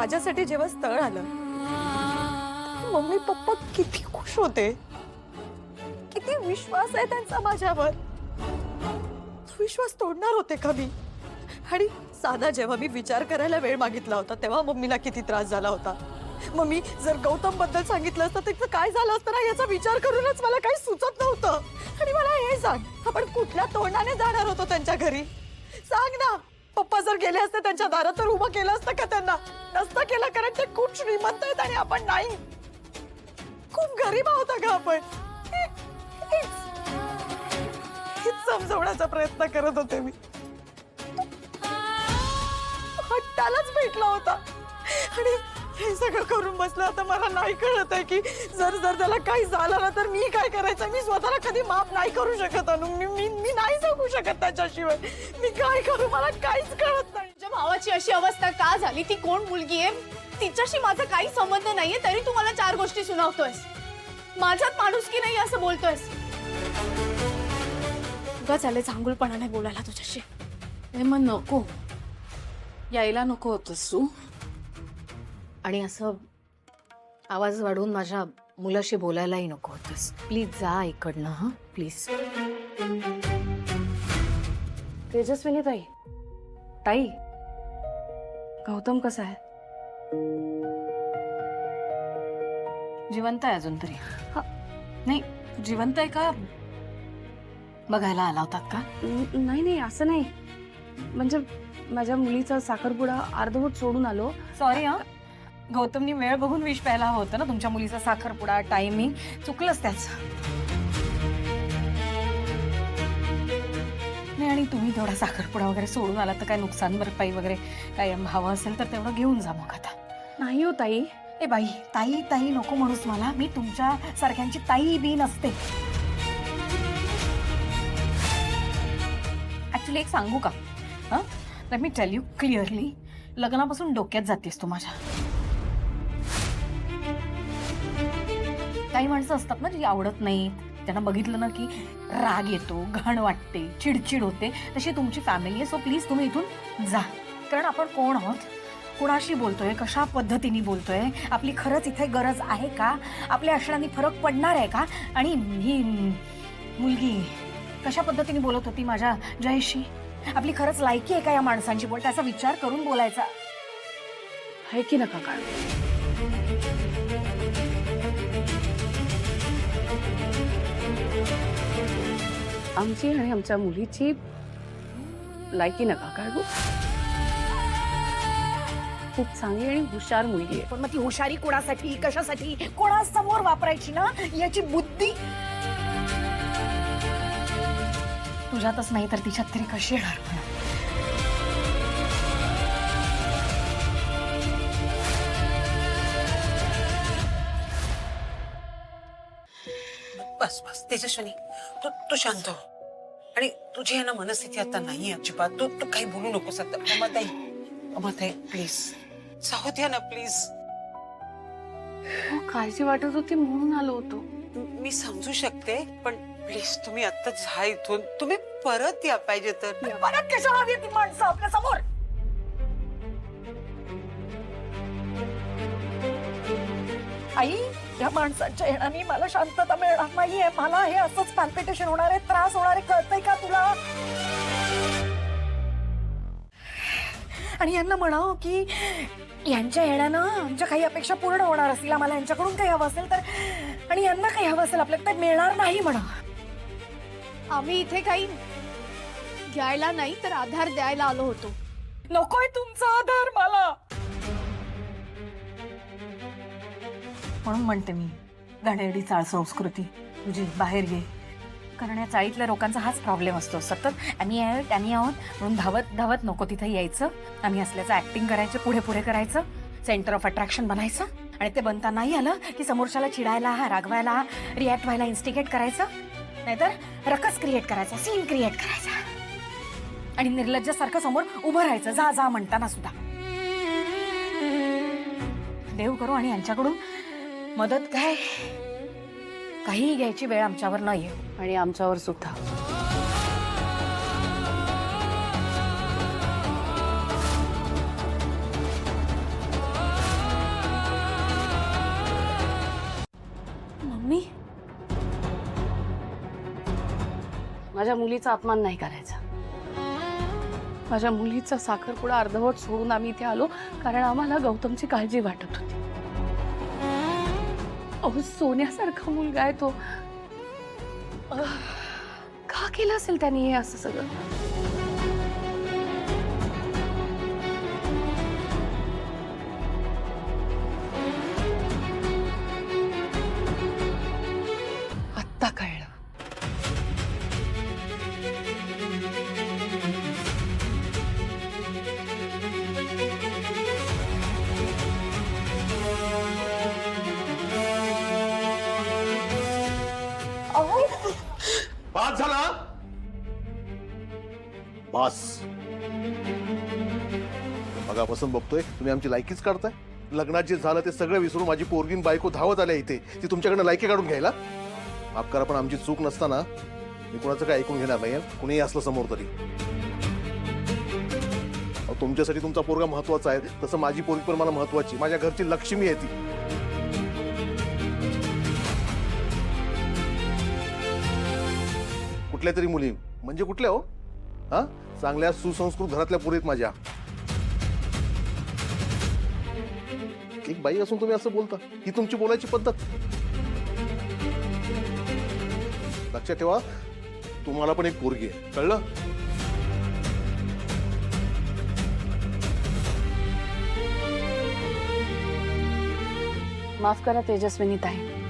माझ्यासाठी जेव्हा स्थळ आलं, मम्मी पप्पा किती खुश होते, किती विश्वास आहे त्यांचा माझ्यावर. विश्वास तोडणार होते का मी? आणि साधा जेव्हा मी विचार करायला वेळ मागितला होता तेव्हा मम्मीला किती त्रास झाला होता. मम्मी जर गौतम बद्दल सांगितलं असतं तर काय झालं असतं ना याचा विचार करूनच मला काही सुचत नव्हतं. आणि मला हे सांग, आपण कुठल्या तोंडाने जाणार होतो त्यांच्या घरी? सांग ना. पप्पा जर गेले असते त्यांच्या दारात तर उभं केलं असतं का त्यांना? नसतं केलं, कारण ते खूप श्रीमंत आहेत आणि आपण नाही. खूप गरीब आहोत का आपण? हेच समजवण्याचा प्रयत्न करत होते मी. हट्टालाच भेटला होता आणि हे सगळं करून बसलं. आता मला नाही कळत आहे की जर जर त्याला काही झालं ना तर मी काय करायचं? मी स्वतःला कधी माफ नाही करू शकत अनु. मी नाही जगू शकत त्याच्याशिवाय. मी काय करू मला काहीच कळत नाही. तुझ्या भावाची अशी अवस्था का झाली? ती कोण मुलगी आहे? तिच्याशी माझा काही संबंध नाहीये तरी तू मला 4 गोष्टी सुनावतोयस. माझ्यात माणुसकी नाही असं बोलतोयस. उगा चाले चांगुलपणाने बोलायला तुझ्याशी. मग नको यायला नको होतस तू. आणि असं आवाज वाढवून माझ्या मुलाशी बोलायलाही नको होतस. प्लीज जा इकडनं. हा प्लीज. तेजस्विनी ताई, ताई गौतम कसा आहे? जिवंत आहे अजून तरी? नाही जिवंत आहे का बघायला आला होतात का? नाही नाही असं नाही, म्हणजे माझ्या मुलीचा साखरपुडा अर्धवट सोडून आलो. सॉरी हा, गौतमनी वेळ बघून विष प्यायला होतं ना. तुमच्या मुलीचा साखरपुडा टायमिंग चुकलंच त्याचं. नाही आणि तुम्ही तेवढा साखरपुडा वगैरे सोडून आला तर काय नुकसान भरपाई वगैरे काय हवं असेल तर तेवढं घेऊन जा मग. आता नाही हो ताई. ए बाई, ताई ताई नको म्हणूस मला. मी तुमच्या सारख्यांची ताई बी नसते. ऍक्च्युली एक सांगू का? हा, let me tell you clearly, लग्नापासून डोक्यात जातेस तू माझ्या. काही माणसं असतात ना जी आवडत नाहीत, त्यांना बघितलं ना की राग येतो, घाण वाटते, चिडचिड होते. तशी तुमची फॅमिली आहे. सो प्लीज तुम्ही इथून जा. कारण आपण कोण आहोत, कुणाशी बोलतोय, कशा पद्धतीने बोलतोय, आपली खरंच इथे गरज आहे का, आपल्या असण्याने फरक पडणार आहे का? आणि ही मुलगी कशा पद्धतीने बोलत होती माझ्या जयशी, आपली खरंच लायकी आहे का या माणसांची बोल, त्याचा विचार करून बोलायचा आहे की नका काढ. आमची आणि आमच्या मुलीची लायकी नका काढू. खूप चांगली आणि हुशार मुलगी आहे. पण मग ती हुशारी कोणासाठी, कशासाठी, कोणासमोर वापरायची ना याची बुद्धी तुझ्यातच नाही तर तिच्यात तरी कशी येणार? बस बस तेजस्विनी, तू शांत हो. आणि तुझी आहे ना मनस्थिती आता नाही अजिबात. तू काही बोलू नकोस आता. अमरताई प्लीज जाऊ द्या ना प्लीज. काळजी वाटत होती म्हणून आलो होतो. मी समजू शकते पण प्लीज तुम्ही आता जा इथून. तुम्ही परत या पाहिजे तर. परत कशाला येते माणसं आपल्या समोर? आई, या माणसांच्या येण्याने मला शांतता मिळणार नाहीये. मला हे असंच पॅल्पिटेशन होणार आहे, त्रास होणार आहे. कळतंय का तुला? आणि यांना म्हणावं की यांच्या येण्यानं आमच्या काही अपेक्षा पूर्ण होणार असतील, आम्हाला यांच्याकडून काही हवं असेल तर, आणि यांना काही हवं असेल आपल्याला ते मिळणार नाही म्हणा. आम्ही इथे काही घ्यायला नाही तर आधार द्यायला आलो होतो. नकोय तुमचा आधार मला. म्हणून म्हणते मी, घाणेरडी चाळ संस्कृती तुझी बाहेर घे. कारण या चाळीतल्या लोकांचा हाच प्रॉब्लेम असतो. सतत आम्ही आहोत म्हणून धावत धावत नको तिथे यायचं. आम्ही असल्याचं ऍक्टिंग करायचं, पुढे पुढे करायचं, सेंटर ऑफ अट्रॅक्शन बनायचं. आणि ते बनता नाही आलं की समोरच्याला चिडायला, रागवायला, रिॲक्ट व्हायला इन्स्टिगेट करायचं, नाहीतर रकस क्रिएट करायचा, सीन क्रिएट करायचा आणि निर्लज्जासारखं समोर उभं राहायचं जा जा म्हणताना सुद्धा. देव करू आणि यांच्याकडून मदत काय काही घ्यायची वेळ आमच्यावर न येऊ. आणि आमच्यावर सुद्धा. माझ्या मुलीचा अपमान नाही करायचा. माझ्या मुलीचा साखरपुडा अर्धवट सोडून आम्ही इथे आलो कारण आम्हाला गौतमची काळजी वाटत होती. अहो, सोन्यासारखा मुलगा आहे तो. का केलं असेल त्यांनी हे असं सगळं? आत्ता कळलं. बास झाला. बास. मगापासून बघतोय तुम्ही आमची लायकीच काढताय. लग्नात जे झालं ते सगळं विसरून माझी पोरगीन बायको धावत आल्या इथे ती तुमच्याकडनं लायकी काढून घ्यायला. माफ करा पण आमची चूक नसताना मी कुणाचं काय ऐकून घेणार नाही. कुणीही असलं समोर तरी. अहो, तुमच्यासाठी तुमचा पोरगा महत्वाचा आहे तसं माझी पोरगी पण मला महत्वाची. माझ्या घरची लक्ष्मी आहे ती. कुठल्या तरी मुली म्हणजे कुठल्या हो? हा, चांगल्या सुसंस्कृत घरातल्या पोरी आहेत माझ्या. एक बाई असून तुम्ही असं बोलता. ही तुमची बोलायची पद्धत. लक्षात ठेवा तुम्हाला पण एक पोरगी आहे. कळलं? माफ करा तेजस्विनी ताई.